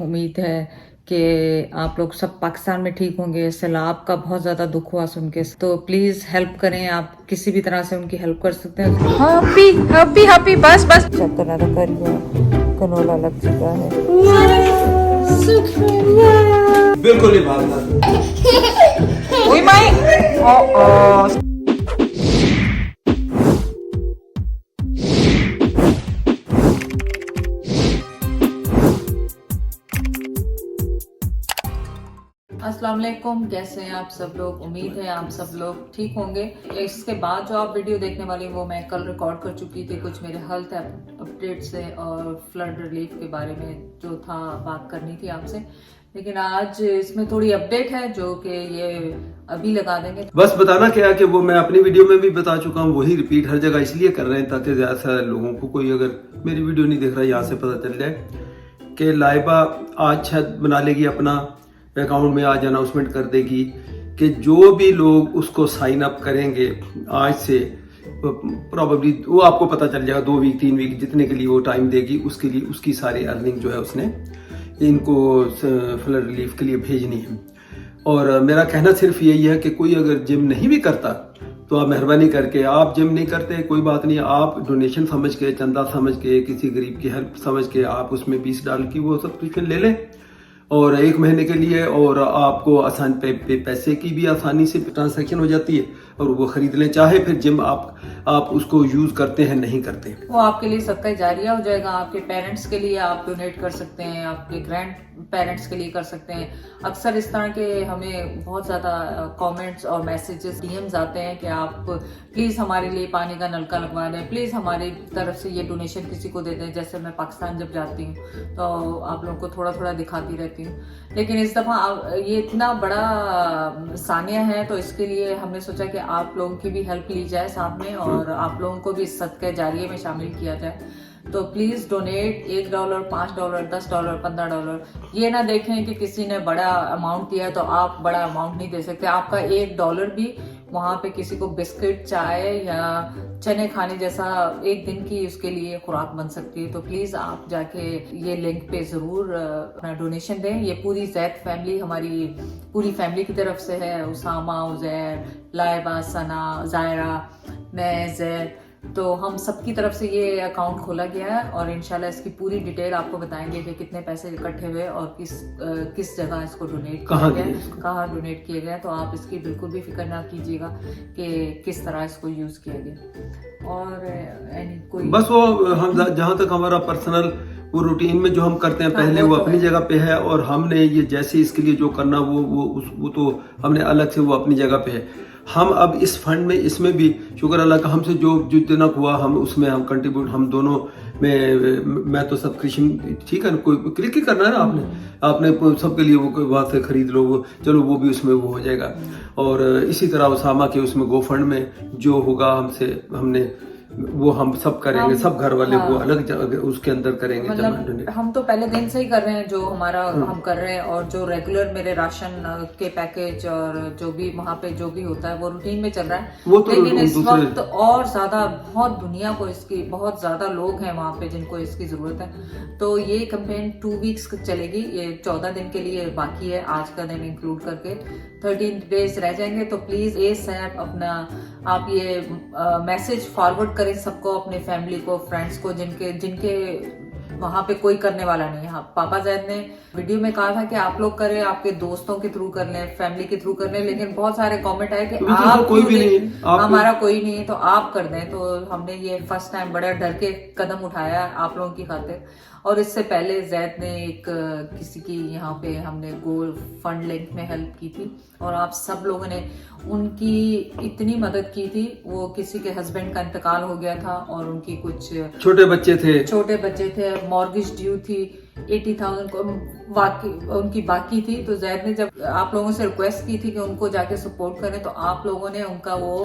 उम्मीद है कि आप लोग सब पाकिस्तान में ठीक होंगे। सैलाब का बहुत ज़्यादा दुख हुआ सुन के, तो प्लीज़ हेल्प करें। आप किसी भी तरह से उनकी हेल्प कर सकते हैं। हैप्पी हैप्पी हैप्पी बस बस चक्कर तो करिए, कनोला लग चुका है। बिल्कुल नहीं भागता। ओए माय अस्सलाम वालेकुम, कैसे हैं आप सब लोग। उम्मीद है आप सब लोग ठीक होंगे। इसके बाद जो आप वीडियो देखने वाली वो मैं कल रिकॉर्ड कर चुकी थी, कुछ मेरे हेल्थ अपडेट से और फ्लड रिलीफ के बारे में जो था बात करनी थी आपसे। लेकिन आज इसमें थोड़ी अपडेट है जो कि ये अभी लगा देंगे। बस बताना क्या कि वो मैं अपनी वीडियो में भी बता चुका हूँ, वही रिपीट हर जगह इसलिए कर रहे हैं ताकि ज्यादा से लोगों को, कोई अगर मेरी वीडियो नहीं देख रहा यहाँ से पता चल जाए कि लाइबा आज शायद बना लेगी, अपना अकाउंट में आज अनाउंसमेंट कर देगी कि जो भी लोग उसको साइन अप करेंगे आज से, प्रॉबेबली वो आपको पता चल जाएगा 2 वीक 3 वीक जितने के लिए वो टाइम देगी, उसके लिए उसकी सारी अर्निंग जो है उसने इनको फ्लड रिलीफ के लिए भेजनी है। और मेरा कहना सिर्फ यही है कि कोई अगर जिम नहीं भी करता तो आप मेहरबानी करके, आप जिम नहीं करते कोई बात नहीं, आप डोनेशन समझ के, चंदा समझ के, किसी गरीब की हेल्प समझ के आप उसमें $20 की वो सब्सक्रिप्शन ले लें और 1 महीने के लिए, और आपको आसान पैसे की भी आसानी से ट्रांजैक्शन हो जाती है और वो खरीद लें। चाहे फिर जिम आप उसको यूज करते हैं नहीं करते, वो आपके लिए सदका जारिया हो जाएगा। आपके पेरेंट्स के लिए आप डोनेट कर सकते हैं, आपके ग्रैंड पेरेंट्स के लिए कर सकते हैं। अक्सर इस तरह के हमें बहुत ज़्यादा कमेंट्स और मैसेजेस डीएम्स आते हैं कि आप प्लीज़ हमारे लिए पानी का नलका लगवा दें, प्लीज़ हमारी तरफ से ये डोनेशन किसी को दे दें। जैसे मैं पाकिस्तान जब जाती हूँ तो आप लोगों को थोड़ा थोड़ा दिखाती रहती हूँ, लेकिन इस दफ़ा ये इतना बड़ा सानिया है तो इसके लिए हमने सोचा कि आप लोगों की भी हेल्प ली जाए साथ में और आप लोगों को भी इस सदका जारिये में शामिल किया जाए। तो प्लीज डोनेट $1, $5, $10, $15। ये ना देखें कि किसी ने बड़ा अमाउंट दिया है तो आप बड़ा अमाउंट नहीं दे सकते। आपका $1 भी वहां पे किसी को बिस्किट, चाय या चने खाने जैसा एक दिन की उसके लिए खुराक बन सकती है। तो प्लीज आप जाके ये लिंक पे जरूर अपना डोनेशन दें। ये पूरी जैद फैमिली, हमारी पूरी फैमिली की तरफ से है। उसामा, उजैर, लाइबा, सना, जायरा, मैं, जैद, तो हम सबकी तरफ से ये अकाउंट खोला गया है और इंशाल्लाह इसकी पूरी डिटेल आपको बताएंगे कि कितने पैसे इकट्ठे हुए और किस जगह इसको डोनेट किया गया, कहाँ डोनेट किया गया। तो आप इसकी बिल्कुल भी फिक्र ना कीजिएगा कि किस तरह इसको यूज किया गया। और कोई बस वो हम जहाँ तक हमारा पर्सनल वो रूटीन में जो हम करते हैं पहले वो अपनी जगह पे है, और हमने ये जैसे इसके लिए जो करना वो तो हमने अलग से वो अपनी जगह पे है। हम अब इस फंड में, इसमें भी शुक्र अल्लाह का, हमसे जो जितना हुआ हम उसमें हम कंट्रीब्यूट, हम दोनों में, मैं तो सब्सक्रिप्शन ठीक है ना, कोई क्लिक ही करना है ना, आपने सबके लिए वो बात से खरीद लो, वो चलो वो भी उसमें वो हो जाएगा। और इसी तरह उसामा के उसमें गो फंड में जो होगा हमने वो हम सब करेंगे, सब घर वाले वो अलग जगह उसके अंदर करेंगे। मतलब हम तो पहले दिन से ही कर रहे हैं जो हमारा हम कर रहे हैं, और जो रेगुलर मेरे राशन के पैकेज और जो भी वहाँ पे जो भी होता है वो रूटीन में चल रहा है। वो तो लेकिन इस वक्त और ज्यादा बहुत दुनिया को इसकी, बहुत ज्यादा लोग हैं वहाँ पे जिनको इसकी जरूरत है। तो ये कैंपेन 2 वीक्स चलेगी, ये 14 दिन के लिए बाकी है, आज का दिन इंक्लूड करके 13 डेज रह जाएंगे। तो प्लीज ASAP अपना आप ये मैसेज फॉरवर्ड करें सबको, अपने फैमिली को, फ्रेंड्स को, जिनके वहां पे कोई करने वाला नहीं है। पापा जैद ने वीडियो में कहा था कि आप लोग करें, आपके दोस्तों के थ्रू कर लें, फैमिली के थ्रू कर लें, लेकिन बहुत सारे कमेंट आए कि आप कोई भी नहीं, हमारा कोई नहीं है तो आप कर दें। तो हमने ये फर्स्ट टाइम बड़ा डर के कदम उठाया आप लोगों की खातिर। और इससे पहले जैद ने एक किसी की यहाँ पे हमने गोल फंड लिंक में हेल्प की थी और आप सब लोगों ने उनकी इतनी मदद की थी। वो किसी के हस्बैंड का इंतकाल हो गया था और उनकी कुछ छोटे बच्चे थे, मॉर्गेज ड्यू थी 80,000 को उनकी बाकी थी। तो जैद ने जब आप लोगों से रिक्वेस्ट की थी कि उनको जाके सपोर्ट करें, तो आप लोगों ने उनका वो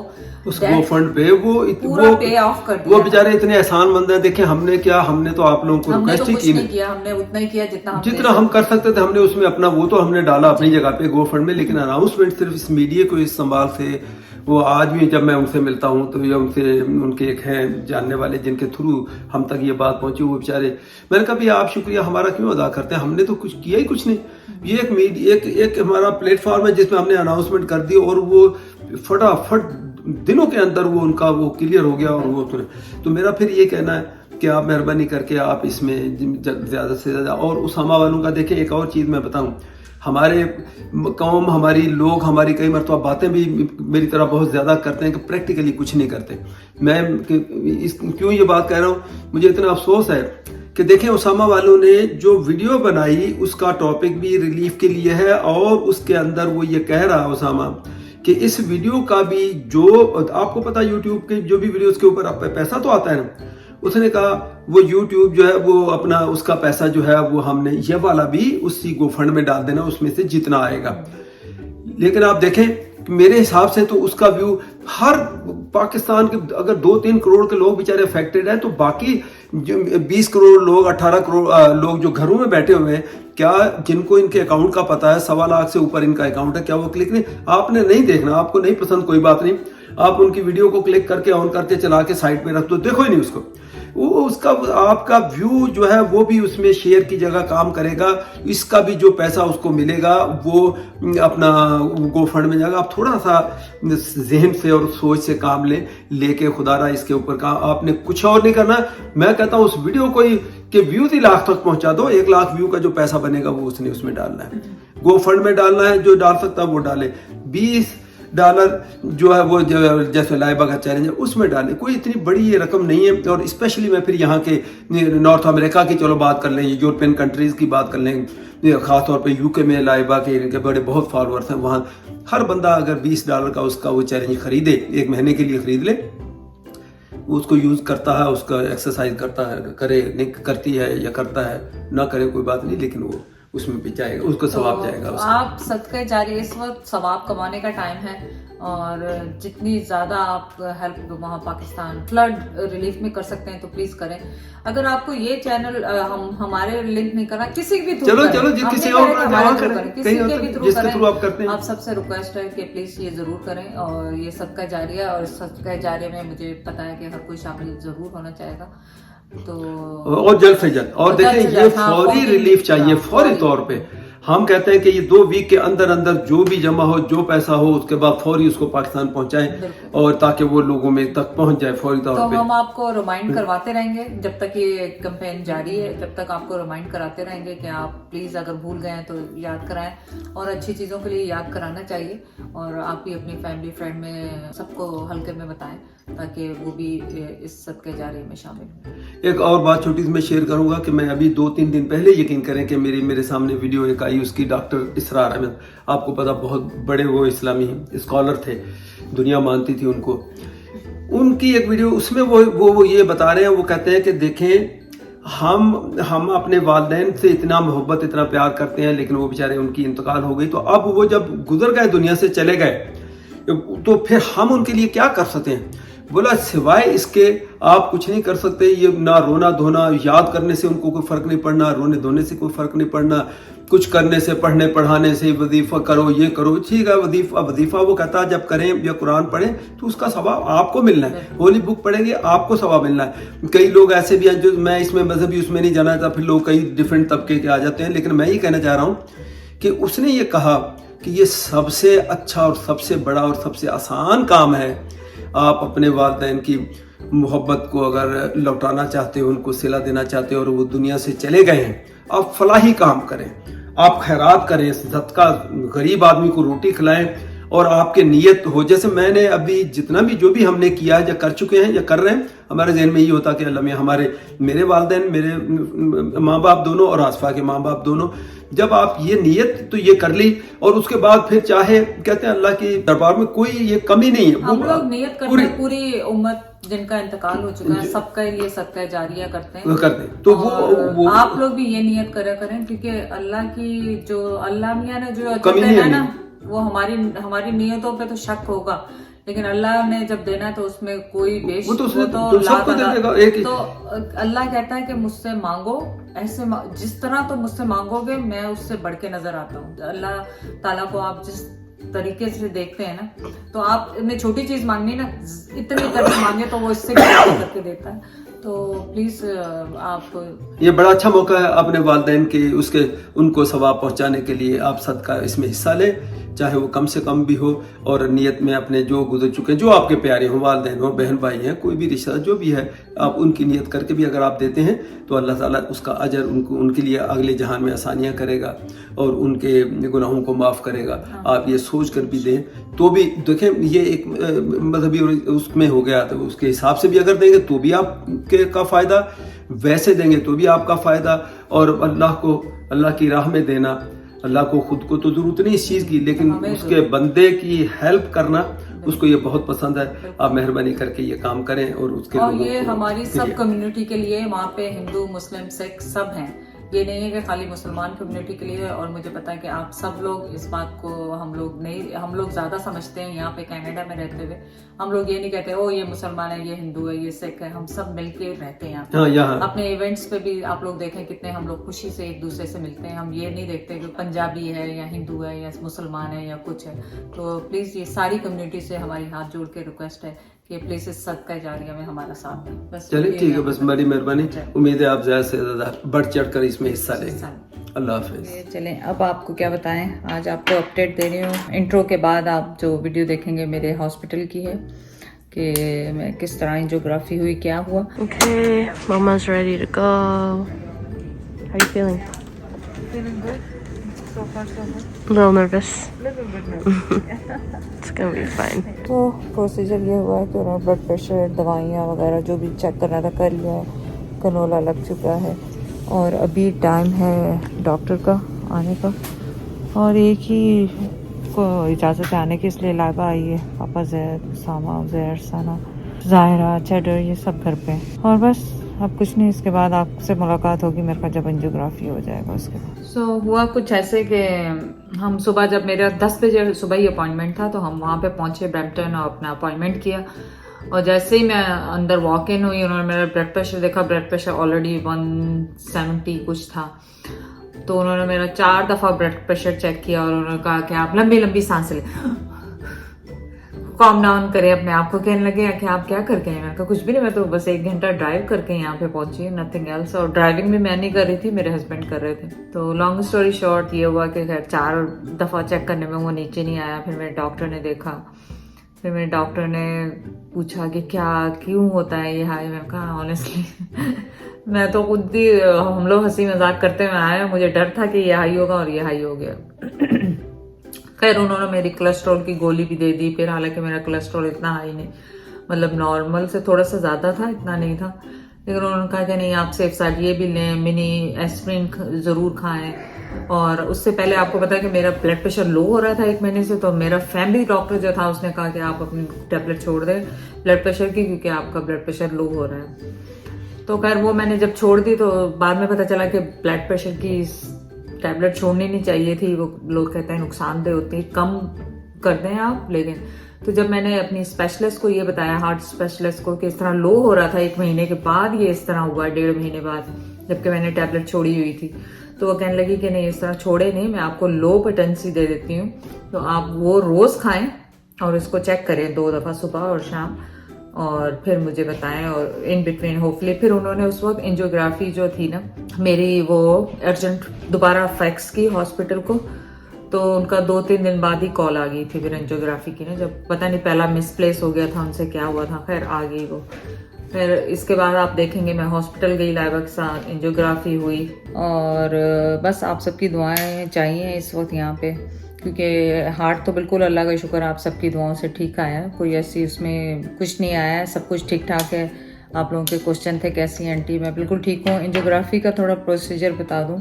फंड पे वो पूरा पे ऑफ कर दिया। वो बेचारे इतने एहसान मंद है। देखें हमने क्या, हमने तो आप लोगों को रिक्वेस्ट ही किया, हमने उतना ही किया जितना हम कर सकते थे। हमने उसमें अपना वो तो हमने डाला अपनी जगह पे गो फंड में, लेकिन अनाउंसमेंट सिर्फ इस मीडिया को इस संभाल से वो आज भी जब मैं उनसे मिलता हूँ तो ये उनके एक हैं जानने वाले जिनके थ्रू हम तक ये बात पहुंची, वो बेचारे, मैंने कहा भी आप शुक्रिया, हमारा हमारा क्यों अदा करते हैं? हमने तो कुछ किया ही कुछ नहीं। ये एक हमारा प्लेटफॉर्म है जिसमें हमने अनाउंसमेंट कर दी और वो फटाफट दिनों के अंदर वो उनका वो क्लियर हो गया। और वो तो मेरा फिर ये कहना है कि आप मेहरबानी करके आप इसमें ज़्यादा से ज़्यादा, और उसामा वालों का देखें, एक और चीज़ मैं बताऊं, हमारे कौम, हमारी लोग, हमारी कई मरतबा बातें भी मेरी तरह बहुत ज़्यादा करते हैं कि प्रैक्टिकली कुछ नहीं करते। मैं क्यों ये बात कह रहा हूँ, मुझे इतना अफसोस है कि देखें उसामा वालों ने जो वीडियो बनाई उसका टॉपिक भी रिलीफ के लिए है, और उसके अंदर वो ये कह रहा है उसामा कि इस वीडियो का भी जो आपको पता यूट्यूब के जो भी वीडियोस के ऊपर पैसा तो आता है ना, उसने कहा वो यूट्यूब जो है वो अपना उसका पैसा जो है वो हमने ये वाला भी उसी गोफंड में डाल देना, उसमें से जितना आएगा। लेकिन आप देखें मेरे हिसाब से तो उसका व्यू हर पाकिस्तान के अगर 2-3 करोड़ के लोग बेचारे अफेक्टेड हैं, तो बाकी जो 20 करोड़ लोग, 18 करोड़ लोग जो घरों में बैठे हुए हैं, क्या जिनको इनके अकाउंट का पता है, 1.25 लाख से ऊपर इनका अकाउंट है, क्या वो क्लिक नहीं? आपने नहीं देखना, आपको नहीं पसंद, कोई बात नहीं, आप उनकी वीडियो को क्लिक करके ऑन करके चला के साइड पे रख दो, देखो ही नहीं उसको। वो उसका आपका व्यू जो है वो भी उसमें शेयर की जगह काम करेगा, इसका भी जो पैसा उसको मिलेगा वो अपना गोफंड में जाएगा। आप थोड़ा सा जहन से और सोच से काम लेके खुदारा इसके ऊपर काम, आपने कुछ और नहीं करना। मैं कहता हूँ उस वीडियो को ही कि व्यू 3 लाख तक पहुंचा दो, 1 लाख व्यू का जो पैसा बनेगा वो उसने उसमें डालना है, गोफंड में डालना है, जो डाल सकता है वो डाले। $20 जो है वो जैसे लाइबा का चैलेंज है उसमें डालें, कोई इतनी बड़ी ये रकम नहीं है। और स्पेशली मैं फिर यहाँ के नॉर्थ अमेरिका की चलो बात कर लें, यूरोपियन कंट्रीज की बात कर लें, खासतौर पे यूके में लाइबा के इनके बड़े बहुत फॉलोअर्स हैं, वहाँ हर बंदा अगर $20 का उसका वो चैलेंज खरीदे, 1 महीने के लिए खरीद ले, उसको यूज करता है, उसका एक्सरसाइज करता है, करे नहीं करती है या करता है, ना करे कोई बात नहीं, लेकिन वो उसमें भी जाएगा, उसको सवाब जाएगा। आप सदका जारी, इस वक्त सवाब कमाने का टाइम है, और जितनी ज़्यादा आप हेल्प वहाँ पाकिस्तान फ्लड रिलीफ में कर सकते हैं तो प्लीज़ करें। अगर आपको ये चैनल हमारे लिंक नहीं करना, किसी भी थ्रू चलो किसी के भी थ्रू आप करते हैं, आप सबसे रिक्वेस्ट है कि प्लीज़ ये ज़रूर करें। और ये सदका जारिया, और सदका जारिया में मुझे पता है कि हर कोई शामिल ज़रूर होना चाहेगा, तो और जल्द से जल्द। और देखें ये फौरी रिलीफ चाहिए, फौरी तौर पे। हम कहते हैं कि ये 2 वीक के अंदर अंदर जो भी जमा हो, जो पैसा हो, उसके बाद फौरी उसको पाकिस्तान पहुंचाएं, और ताकि वो लोगों में तक पहुंच जाए फौरी तौर पे। तो हम आपको रिमाइंड करवाते रहेंगे जब तक ये कैंपेन जारी है, जब तक आपको रिमाइंड कराते रहेंगे कि आप प्लीज अगर भूल गए तो याद कराएं, और अच्छी चीजों के लिए याद कराना चाहिए। और आप भी अपनी फैमिली फ्रेंड में सबको हल्के में बताएं ताकि वो भी इस सदके जारी में शामिल हो। एक और बात छोटी सी मैं शेयर करूंगा कि मैं अभी 2-3 दिन पहले, यकीन करें कि मेरे सामने वीडियो एक आई, उसकी डॉक्टर इसरार अहमद, आपको पता बहुत बड़े वो इस्लामी स्कॉलर थे, दुनिया मानती थी उनको, उनकी एक वीडियो, उसमें वो ये बता रहे हैं, वो कहते हैं कि देखें हम अपने वालिदैन से इतना मोहब्बत, इतना प्यार करते हैं, लेकिन वो बेचारे, उनकी इंतकाल हो गई, तो अब वो जब गुजर गए, दुनिया से चले गए, तो फिर हम उनके लिए क्या कर सकते हैं? बोला सिवाय इसके आप कुछ नहीं कर सकते। ये ना रोना धोना, याद करने से उनको कोई फर्क नहीं पड़ना, रोने धोने से कोई फर्क नहीं पड़ना, कुछ करने से, पढ़ने पढ़ाने से, वजीफा करो, ये करो, ठीक है, वजीफा वो कहता है जब करें या कुरान पढ़ें तो उसका सवाब आपको मिलना है, होली बुक पढ़ेंगे आपको सवाब मिलना है। कई लोग ऐसे भी हैं जो, मैं इसमें मजहबी उसमें नहीं जाना चाहता, फिर लोग कई डिफरेंट तबके के आ जाते हैं, लेकिन मैं ये कहना चाह रहा हूँ कि उसने ये कहा कि ये सबसे अच्छा और सबसे बड़ा और सबसे आसान काम है। आप अपने वालिदैन की मोहब्बत को अगर लौटाना चाहते हो, उनको सिला देना चाहते हो, और वो दुनिया से चले गए हैं, आप फलाही काम करें, आप खैरात करें, सदका, गरीब आदमी को रोटी खिलाएं, और आपके नियत हो। जैसे मैंने अभी जितना भी जो भी हमने किया है या कर चुके हैं या कर रहे हैं, हमारे जहन में ये होता कि अल्लाह में हमारे, मेरे वालिदैन, मेरे माँ बाप दोनों और आसफा के माँ बाप दोनों, जब आप ये नियत तो ये कर ली, और उसके बाद फिर चाहे कहते हैं अल्लाह की दरबार में कोई ये कमी नहीं है। हम लोग नियत करते हैं, पूरी उम्मत जिनका इंतकाल हो चुका है सबका लिए सदका जारिया करते हैं, तो वो आप लोग भी ये नियत करें, क्योंकि अल्लाह की जो अल्लाह मियां ने जो कमी है ना, वो हमारी नियतों पे तो शक होगा, लेकिन अल्लाह ने जब देना है तो उसमें कोई बेश, वो तो अल्लाह कहता है कि मुझसे मांगो, ऐसे जिस तरह तो मुझसे मांगोगे मैं उससे बढ़ के नजर आता हूँ। अल्लाह ताला को आप जिस तरीके से देखते हैं ना, तो आप ने छोटी चीज मांगनी ना, इतनी तरह मांगे तो वो इससे भी करके देता है। तो प्लीज आप ये बड़ा अच्छा मौका है अपने वालिदैन के उनको सवाब पहुंचाने के लिए। आप सदका इसमें हिस्सा लें, चाहे वो कम से कम भी हो, और नियत में अपने जो गुजर चुके हैं, जो आपके प्यारे हो, वालिदैन हो, बहन भाई हैं, कोई भी रिश्ता जो भी है, आप उनकी नियत करके भी अगर आप देते हैं तो अल्लाह ताला उसका अजर उनके लिए अगले जहान में आसानियाँ करेगा और उनके गुनाहों को माफ़ करेगा। आप ये सोच कर भी दें तो भी देखें, ये एक मजहबी उसमें हो गया, तो उसके हिसाब से भी अगर देंगे तो भी आपके का फ़ायदा, वैसे देंगे तो भी आपका फ़ायदा। और अल्लाह की राह में देना, अल्लाह को खुद को तो जरूरत नहीं इस चीज़ की, लेकिन उसके बंदे की हेल्प करना उसको ये बहुत पसंद है। आप मेहरबानी करके ये काम करें और उसके और ये हमारी सब कम्युनिटी के लिए, वहाँ पे हिंदू मुस्लिम सिख सब हैं, ये नहीं है कि खाली मुसलमान कम्युनिटी के लिए है। और मुझे पता है कि आप सब लोग इस बात को, हम लोग ज्यादा समझते हैं यहाँ पे कनाडा में रहते हुए। हम लोग ये नहीं कहते ओ ये मुसलमान है, ये हिंदू है, ये सिख है, हम सब मिलके रहते हैं यहाँ। अपने इवेंट्स पे भी आप लोग देखें कितने हम लोग खुशी से एक दूसरे से मिलते हैं। हम ये नहीं देखते कि पंजाबी है या हिंदू है या मुसलमान है या कुछ है। तो प्लीज ये सारी कम्युनिटी से हमारी हाथ जोड़ के रिक्वेस्ट है कि प्लीज इस सदका जारिया में हमारा साथ दें। बस चलिए ठीक है, बस बड़ी मेहरबानी। उम्मीद है आप ज्यादा से ज्यादा बढ़ चढ़ कर इसमें हिस्सा लेंगे। अल्लाह हाफिज। चलें, अब आपको क्या बताएं, आज आपको अपडेट दे रही हूँ। इंट्रो के बाद आप जो वीडियो देखेंगे मेरे हॉस्पिटल की है कि मैं किस तरह एंजियोग्राफी हुई, क्या हुआ। Okay, Mama's ready to go. How are you feeling? Feeling good. So far so good. A little nervous. Little bit nervous. It's gonna be fine. तो प्रोसीजर ये हुआ है कि उन्होंने ब्लड प्रेशर, दवाइयाँ वगैरह जो भी चेक करना था कर लिया है, कनोला लग चुका है और अभी टाइम है डॉक्टर का आने का। और एक ही को इजाज़त है आने की, इसलिए लाइबा आई है। पापा जैद, सामा, जैर, साना, जाहिरा, चैडर ये सब घर पे हैं। और बस अब कुछ नहीं, इसके बाद आपसे मुलाकात होगी मेरे का जब एंजियोग्राफी हो जाएगा उसके बाद। सो हुआ कुछ ऐसे कि हम सुबह, जब मेरा 10 बजे सुबह ही अपॉइंटमेंट था, तो हम वहाँ पे पहुँचे ब्रैम्पटन और अपना अपॉइंटमेंट किया। और जैसे ही मैं अंदर वॉक इन हुई, उन्होंने मेरा ब्लड प्रेशर देखा। ब्लड प्रेशर ऑलरेडी 170 कुछ था। तो उन्होंने मेरा 4 दफ़ा ब्लड प्रेशर चेक किया और उन्होंने कहा कि आप लंबी लंबी सांस लें, कॉम डाउन करें अपने आप को। कहने लगे कि आप क्या करके हैं? मैंने कहा कुछ भी नहीं, मैं तो बस 1 घंटा ड्राइव करके यहाँ पे पहुंची, नथिंग एल्स। और ड्राइविंग भी मैं नहीं कर रही थी, मेरे हस्बैंड कर रहे थे। तो लॉन्ग स्टोरी शॉर्ट ये हुआ कि खैर 4 दफ़ा चेक करने में वो नीचे नहीं आया। फिर मेरे डॉक्टर ने देखा, फिर मेरे डॉक्टर ने पूछा कि क्या क्यों होता है ये हाई। मैंने कहा ऑनेस्टली मैं तो खुद ही, हम लोग हंसी मजाक करते हुए आए, मुझे डर था कि ये हाई होगा और ये हाई हो गया। खैर उन्होंने मेरी कोलेस्ट्रॉल की गोली भी दे दी। फिर हालांकि मेरा कोलेस्ट्रॉल इतना हाई नहीं, मतलब नॉर्मल से थोड़ा सा ज़्यादा था, इतना नहीं था। लेकिन उन्होंने कहा कि नहीं, आप सेफ साइड ये भी लें, मिनी एस्प्रिन ज़रूर खाएं। और उससे पहले आपको पता है कि मेरा ब्लड प्रेशर लो हो रहा था 1 महीने से। तो मेरा फैमिली डॉक्टर जो था उसने कहा कि आप अपनी टैबलेट छोड़ दें ब्लड प्रेशर की, क्योंकि आपका ब्लड प्रेशर लो हो रहा है। तो खैर वो मैंने जब छोड़ दी तो बाद में पता चला कि ब्लड प्रेशर की टैबलेट छोड़नी नहीं चाहिए थी। वो लोग कहते हैं नुकसानदेह होती है, कम कर दें आप। लेकिन तो जब मैंने अपनी स्पेशलिस्ट को ये बताया, हार्ट स्पेशलिस्ट को, कि इस तरह लो हो रहा था 1 महीने के बाद, ये इस तरह हुआ 1.5 महीने बाद, जबकि मैंने टैबलेट छोड़ी हुई थी। तो वो कहने लगी कि नहीं, इस तरह छोड़े नहीं, मैं आपको लो पोटेंसी दे देती हूँ, तो आप वो रोज़ खाएं और इसको चेक करें 2 दफ़ा सुबह और शाम, और फिर मुझे बताएं। और इन बिटवीन होपफुली फिर उन्होंने उस वक्त एंजियोग्राफी जो थी ना मेरी, वो अर्जेंट दोबारा फैक्स की हॉस्पिटल को। तो उनका 2-3 दिन बाद ही कॉल आ गई थी फिर एंजियोग्राफी की ना, जब पता नहीं पहला मिसप्लेस हो गया था उनसे, क्या हुआ था, खैर आ गई वो। फिर इसके बाद आप देखेंगे मैं हॉस्पिटल गई लाइबा के साथ, एंजियोग्राफी हुई। और बस आप सबकी दुआएं चाहिए इस वक्त यहाँ पे, क्योंकि हार्ट तो बिल्कुल अल्लाह का शुक्र आप सबकी दुआओं से ठीक आया है, कोई ऐसी उसमें कुछ नहीं आया है, सब कुछ ठीक ठाक है। आप लोगों के क्वेश्चन थे कैसी आंटी, मैं बिल्कुल ठीक हूँ। एंजियोग्राफी का थोड़ा प्रोसीजर बता दूँ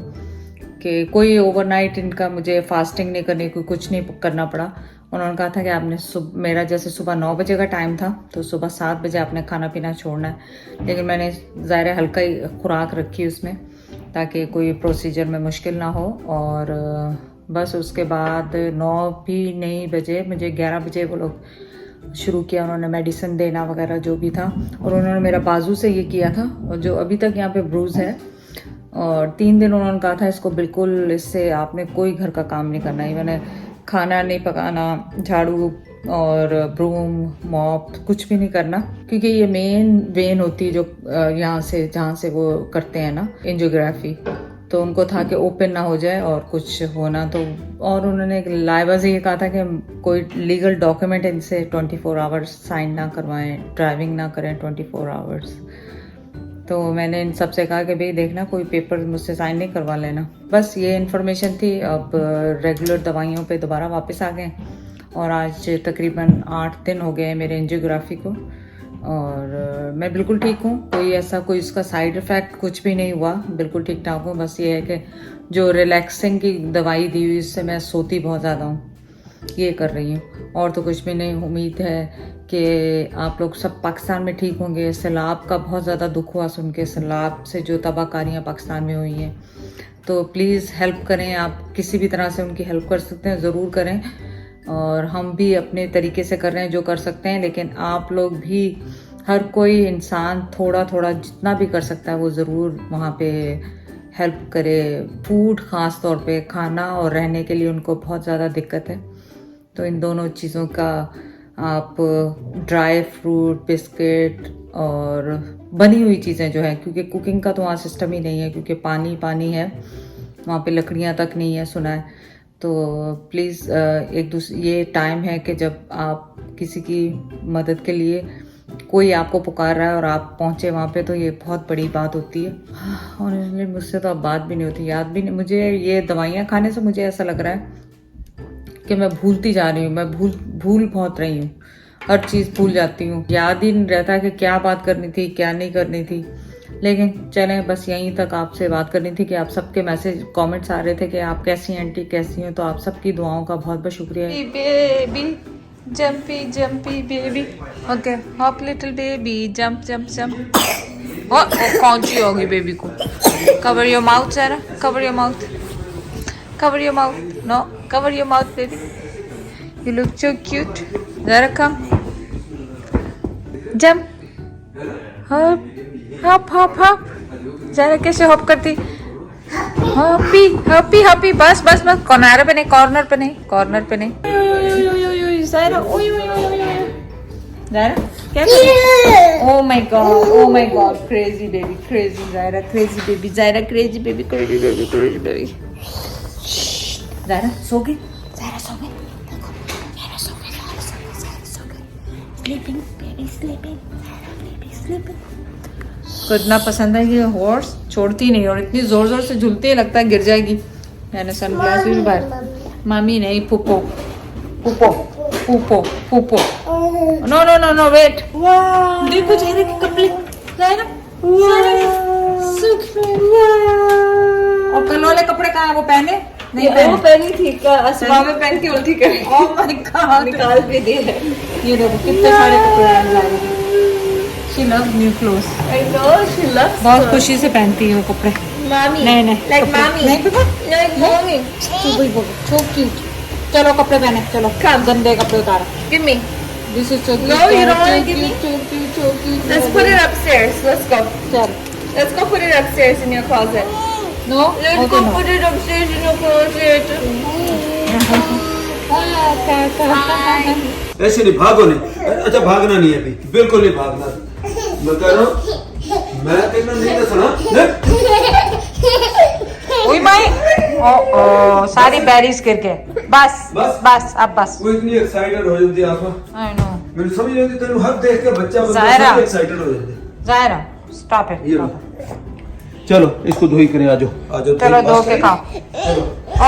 कि कोई ओवरनाइट इनका मुझे फास्टिंग नहीं करनी, कोई कुछ नहीं करना पड़ा। उन्होंने कहा था कि आपने मेरा जैसे सुबह 9 बजे का टाइम था, तो सुबह 7 बजे आपने खाना पीना छोड़ना है। लेकिन मैंने ज़ाहिर हल्का ही खुराक रखी उसमें, ताकि कोई प्रोसीजर में मुश्किल ना हो। और बस उसके बाद 9 भी नहीं बजे, मुझे 11 बजे वो लोग शुरू किया उन्होंने मेडिसिन देना वगैरह जो भी था। और उन्होंने मेरा बाजू से ये किया था, और जो अभी तक यहाँ पे ब्रूज है। और 3 दिन उन्होंने कहा था इसको बिल्कुल, इससे आपने कोई घर का काम नहीं करना है, मैंने खाना नहीं पकाना, झाड़ू और ब्रूम मॉप कुछ भी नहीं करना, क्योंकि ये मेन वेन होती है जो यहाँ से जहाँ से वो करते हैं ना एंजियोग्राफी, तो उनको था कि ओपन ना हो जाए और कुछ होना तो। और उन्होंने लाइबा से ये कहा था कि कोई लीगल डॉक्यूमेंट इनसे 24 आवर्स साइन ना करवाएं, ड्राइविंग ना करें 24 आवर्स। तो मैंने इन सब से कहा कि भाई देखना कोई पेपर मुझसे साइन नहीं करवा लेना। बस ये इन्फॉर्मेशन थी। अब रेगुलर दवाइयों पे दोबारा वापस आ गए और आज तकरीबन 8 दिन हो गए हैं मेरे एंजियोग्राफी को और मैं बिल्कुल ठीक हूँ। कोई इसका साइड इफ़ेक्ट कुछ भी नहीं हुआ, बिल्कुल ठीक ठाक हूँ। बस ये है कि जो रिलैक्सिंग की दवाई दी हुई इससे मैं सोती बहुत ज़्यादा हूँ, ये कर रही हूँ और तो कुछ भी नहीं। उम्मीद है कि आप लोग सब पाकिस्तान में ठीक होंगे। सैलाब का बहुत ज़्यादा दुख हुआ सुन के, सैलाब से जो तबाहकारियाँ पाकिस्तान में हुई हैं, तो प्लीज़ हेल्प करें। आप किसी भी तरह से उनकी हेल्प कर सकते हैं ज़रूर करें और हम भी अपने तरीके से कर रहे हैं जो कर सकते हैं, लेकिन आप लोग भी, हर कोई इंसान थोड़ा थोड़ा जितना भी कर सकता है वो ज़रूर वहाँ पे हेल्प करे। फूड ख़ास तौर पे खाना और रहने के लिए उनको बहुत ज़्यादा दिक्कत है, तो इन दोनों चीज़ों का आप ड्राई फ्रूट, बिस्किट और बनी हुई चीज़ें जो है, क्योंकि कुकिंग का तो वहाँ सिस्टम ही नहीं है, क्योंकि पानी है वहाँ पे, लकड़ियाँ तक नहीं है सुना है। तो प्लीज़ ये टाइम है कि जब आप किसी की मदद के लिए कोई आपको पुकार रहा है और आप पहुँचे वहाँ पे, तो ये बहुत बड़ी बात होती है। और मुझसे तो अब बात भी नहीं होती, याद भी नहीं। मुझे ये दवाइयाँ खाने से मुझे ऐसा लग रहा है कि मैं भूलती जा रही हूँ, मैं भूल बहुत रही हूँ, हर चीज़ भूल जाती हूँ, याद ही नहीं रहता कि क्या बात करनी थी क्या नहीं करनी थी। लेकिन चलें, बस यहीं तक आपसे बात करनी थी कि आप सबके मैसेज कमेंट्स आ रहे थे कि आप कैसी हैं आंटी, कैसी हैं, तो आप सबकी दुआओं का बहुत बहुत शुक्रिया। Baby jumpy jumpy baby, okay hop little baby, jump jump jump. कौन सी होगी बेबी को? कवर योर माउथ जरा, cover your mouth, cover your mouth, no, cover your mouth baby, you look so cute. Zara come, jump, hop hop hop hop. Zara कैसे hop करती? Hoppy Hoppy Hoppy, बस बस बस, corner पे नहीं, corner पे नहीं, कॉर्नर पे नहीं। ज़ायरा ओय ओय ओय ओय, ज़ायरा क्या कर रही है? Oh my god, crazy baby, crazy Zaira, crazy baby, Zaira crazy baby, crazy baby, crazy baby। Zaira सो गई, ज़ायरा सो गई, देखो ज़ायरा सो गई, ज़ायरा सो गई, sleeping baby, sleeping, baby sleeping. को इतना पसंद है ये हॉर्स, छोड़ती नहीं और इतनी जोर जोर से झूलती है, लगता है गिर जाएगी। मैंने सनग्लास भी बाहर, मामी नहीं, पुप्पो पुप्पो पुप्पो पुप्पो, no no no no wait, देखो ज़ायरा के कपड़े, ज़ायरा और कल वाले कपड़े कहाँ है, वो पहने नहीं? वो पहनी थी, असमा में पहन के उल्टी कर, निकाल के दे। ये देखो कितने सारे कपड़े हैं। She loves new clothes. I know, she loves. बहुत खुशी से पहनती है वो कपड़े। Mommy. नहीं like mommy. नहीं पापा? Like mommy. So cute. चलो कपड़े पहने, चलो। गंदे कपड़े उतारो। Give me. This is so cute. No, you don't want to give me. So cute. Let's put it upstairs. Let's go. चल. Let's go put it upstairs in your closet. No? Let's go put it upstairs in your closet. ऐसे नहीं, भागो नहीं। अच्छा भागना नहीं है अभी, बिल्कुल नहीं भागना। मैं कह रहा हूँ, मैं कहना नहीं था सुना। ओए माई, ओ सारी बैरीज गिर के, बस बस बस अब बस। वो इतनी एक्साइटेड हो जाती है आपको। I know. मैं समझ नहीं आती, तेरे हर देख के बच्चा एक्साइटेड हो जाते हैं। Zaira stop it. चलो इसको धोई करें, आ जाओ। चलो धो के खाओ। Oh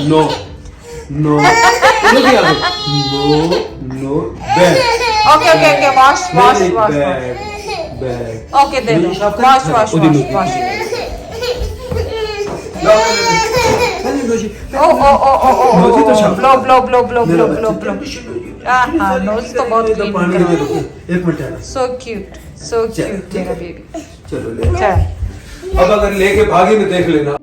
no no no bag. Okay wash bag okay दे दो, वॉश ब्लो नोज तो बहुत क्लीन है। एक मिनट, सो क्यूट मेरा बेबी। चलो ले, अब अगर लेके भागे में देख लेना।